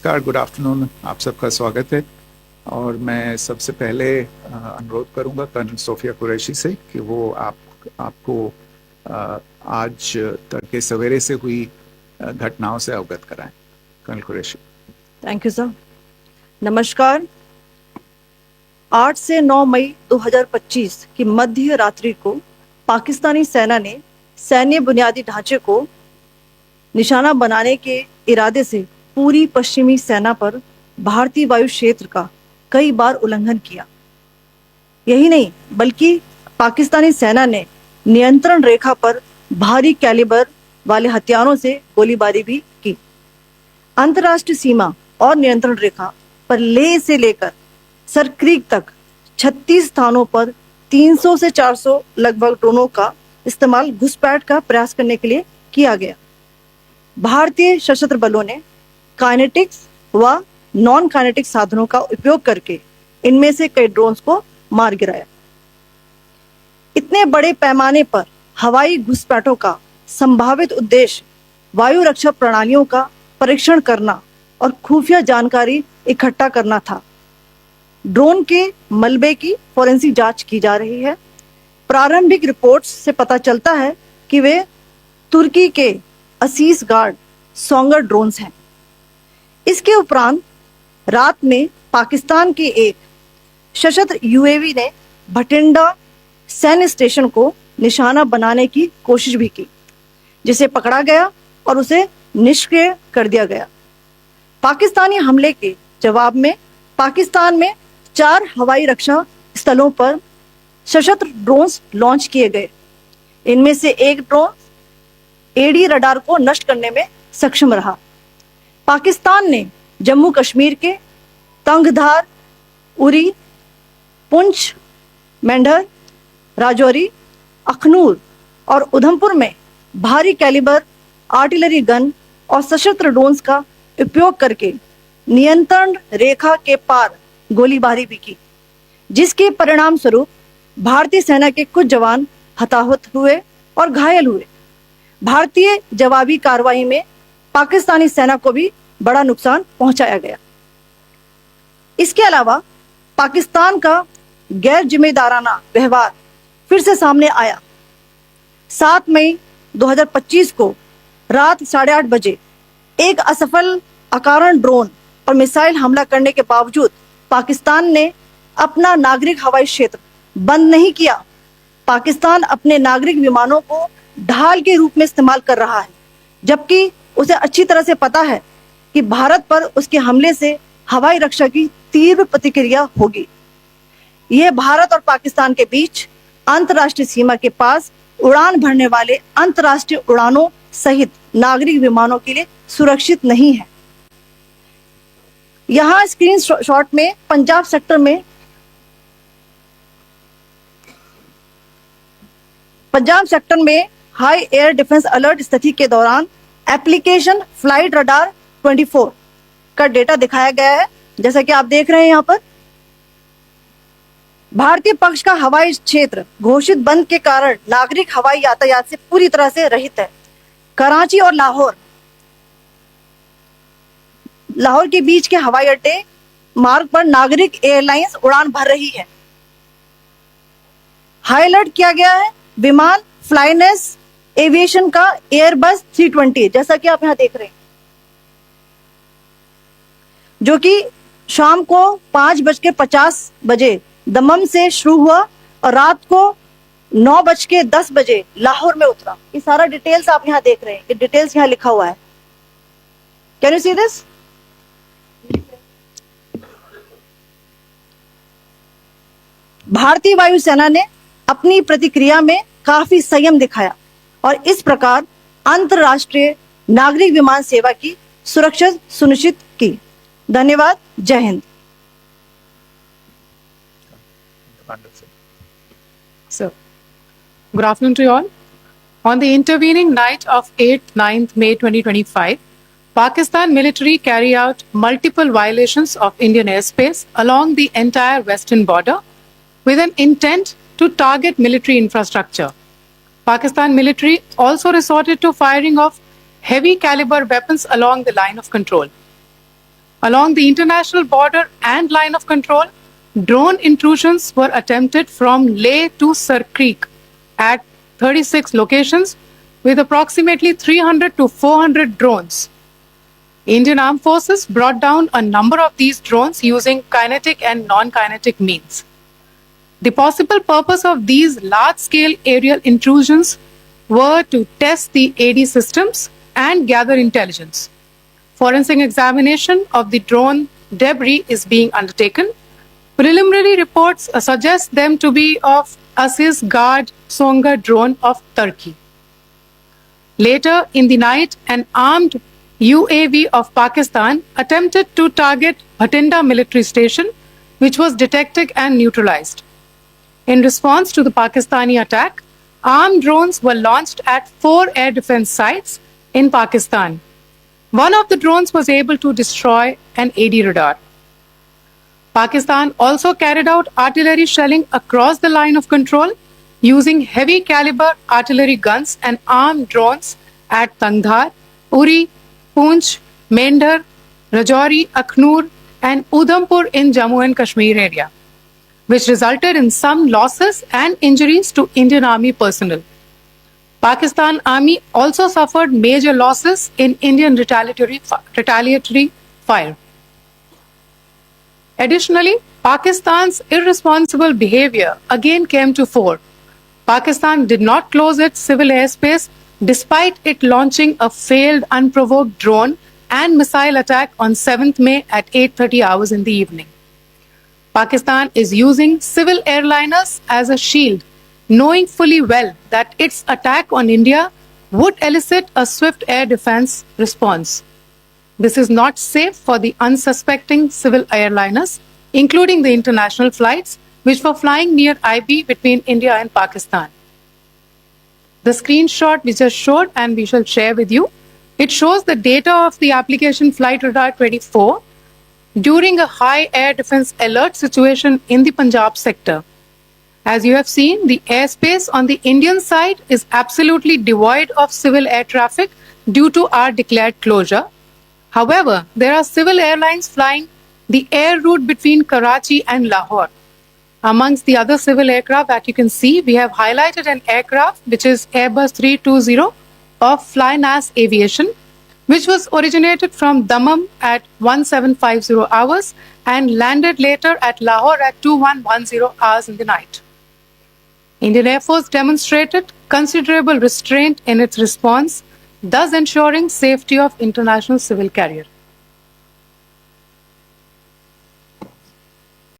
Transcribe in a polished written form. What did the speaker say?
नमस्कार, good afternoon, आप सबका स्वागत है। और मैं सबसे पहले अनुरोध करूंगा कर्नल सोफिया कुरैशी से कि वो आपको आज तड़के सवेरे से हुई घटनाओं से अवगत कराएं। Colonel Qureshi. Thank you sir. नमस्कार। 8 से 9 मई 2025 की मध्य रात्रि को पाकिस्तानी सेना ने सैन्य बुनियादी ढांचे को निशाना बनाने के इरादे से पूरी पश्चिमी सेना पर भारतीय वायु क्षेत्र का कई बार उल्लंघन किया। यही नहीं बल्कि पाकिस्तानी सेना ने नियंत्रण रेखा पर भारी कैलिबर वाले हथियारों से गोलीबारी भी की। अंतर्राष्ट्रीय सीमा और नियंत्रण रेखा पर लेह से लेकर सरक्रीक तक 36 स्थानों पर 300 से 400 लगभग ड्रोनों का इस्तेमाल घुसपैठ का प्रयास करने के लिए किया गया। भारतीय सशस्त्र बलों ने काइनेटिक्स व नॉन काइनेटिक साधनों का उपयोग करके इनमें से कई ड्रोन्स को मार गिराया। इतने बड़े पैमाने पर हवाई घुसपैठों का संभावित उद्देश्य वायु रक्षा प्रणालियों का परीक्षण करना और खुफिया जानकारी इकट्ठा करना था। ड्रोन के मलबे की फोरेंसिक जांच की जा रही है। प्रारंभिक रिपोर्ट्स से पता चलता है कि वे तुर्की के असीस गार्ड सोंगर ड्रोन्स हैं। इसके उपरांत रात में पाकिस्तान के एक सशस्त्र यूएवी ने भटिंडा सैन्य स्टेशन को निशाना बनाने की कोशिश भी की, जिसे पकड़ा गया और उसे निष्क्रिय कर दिया गया। पाकिस्तानी हमले के जवाब में पाकिस्तान में 4 हवाई रक्षा स्थलों पर सशस्त्र ड्रोन्स लॉन्च किए गए। इनमें से एक ड्रोन एडी रडार को नष्ट करने में सक्षम रहा। पाकिस्तान ने जम्मू कश्मीर के तंगधार, उरी, पुंछ, मेंढर, राजौरी, अखनूर और उधमपुर में भारी कैलिबर आर्टिलरी गन और सशस्त्र ड्रोन्स का उपयोग करके नियंत्रण रेखा के पार गोलीबारी भी की, जिसके परिणाम स्वरूप भारतीय सेना के कुछ जवान हताहत हुए और घायल हुए। भारतीय जवाबी कार्रवाई में पाकिस्तानी सेना को भी बड़ा नुकसान पहुंचाया गया। इसके अलावा पाकिस्तान का गैर जिम्मेदाराना व्यवहार फिर से सामने आया। 7 मई 2025 को रात 8:30 बजे एक असफल अकारण ड्रोन और मिसाइल हमला करने के बावजूद पाकिस्तान ने अपना नागरिक हवाई क्षेत्र बंद नहीं किया। पाकिस्तान अपने नागरिक विमानों को ढाल के रूप में इस्तेमाल कर रहा है, जबकि उसे अच्छी तरह से पता है कि भारत पर उसके हमले से हवाई रक्षा की तीव्र प्रतिक्रिया होगी। यह भारत और पाकिस्तान के बीच अंतर्राष्ट्रीय सीमा के पास उड़ान भरने वाले अंतर्राष्ट्रीय उड़ानों सहित नागरिक विमानों के लिए सुरक्षित नहीं है। यहां स्क्रीन शॉट में पंजाब सेक्टर में हाई एयर डिफेंस अलर्ट स्थिति के दौरान एप्लीकेशन फ्लाइट रडार 24 का डेटा दिखाया गया है। जैसा कि आप देख रहे हैं यहाँ पर भारतीय पक्ष का हवाई क्षेत्र घोषित बंद के कारण नागरिक हवाई यातायात से पूरी तरह से रहित है। कराची और लाहौर के बीच के हवाई अड्डे मार्ग पर नागरिक एयरलाइंस उड़ान भर रही है। हाई अलर्ट किया गया है विमान फ्लाइनेस एविएशन का एयरबस 320, जैसा कि आप यहां देख रहे हैं, जो कि शाम को 5:50 बजे दमम से शुरू हुआ और रात को 9:10 बजे लाहौर में उतरा। ये सारा डिटेल्स आप यहां देख रहे हैं, ये डिटेल्स यहां लिखा हुआ है। Can you see this? भारतीय वायुसेना ने अपनी प्रतिक्रिया में काफी संयम दिखाया और इस प्रकार अंतरराष्ट्रीय नागरिक विमान सेवा की सुरक्षा सुनिश्चित की। धन्यवाद। जय Hind. So, good afternoon to you all. On the intervening night of 8th-9th May 2025, Pakistan military carry out multiple violations of Indian airspace along the entire western border with an intent to target military infrastructure. Pakistan military also resorted to firing of heavy caliber weapons along the line of control. Along the international border and line of control, drone intrusions were attempted from Leh to Sir Creek at 36 locations with approximately 300 to 400 drones. Indian Armed Forces brought down a number of these drones using kinetic and non-kinetic means. The possible purpose of these large-scale aerial intrusions were to test the AD systems and gather intelligence. Forensic examination of the drone debris is being undertaken. Preliminary reports suggest them to be of Aziz Guard Songa drone of Turkey. Later in the night, an armed UAV of Pakistan attempted to target Bhatinda military station, which was detected and neutralized. In response to the Pakistani attack, armed drones were launched at 4 air defense sites in Pakistan. One of the drones was able to destroy an AD radar. Pakistan also carried out artillery shelling across the line of control using heavy caliber artillery guns and armed drones at Tangdhar, Uri, Poonch, Mendhar, Rajouri, Akhnur, and Udhampur in Jammu and Kashmir area, which resulted in some losses and injuries to Indian Army personnel. Pakistan Army also suffered major losses in Indian retaliatory fire. Additionally, Pakistan's irresponsible behavior again came to fore. Pakistan did not close its civil airspace despite it launching a failed unprovoked drone and missile attack on 7th May at 8:30 hours in the evening. Pakistan is using civil airliners as a shield, knowing fully well that its attack on India would elicit a swift air defense response. This is not safe for the unsuspecting civil airliners, including the international flights, which were flying near IB between India and Pakistan. The screenshot we just showed and we shall share with you, it shows the data of the application Flight Radar 24 during a high air defense alert situation in the Punjab sector. As you have seen, the airspace on the Indian side is absolutely devoid of civil air traffic due to our declared closure. However, there are civil airlines flying the air route between Karachi and Lahore. Amongst the other civil aircraft that you can see, we have highlighted an aircraft which is Airbus 320 of Flynas Aviation, which was originated from Dammam at 1750 hours and landed later at Lahore at 2110 hours in the night. Indian Air Force demonstrated considerable restraint in its response, thus ensuring safety of international civil carrier.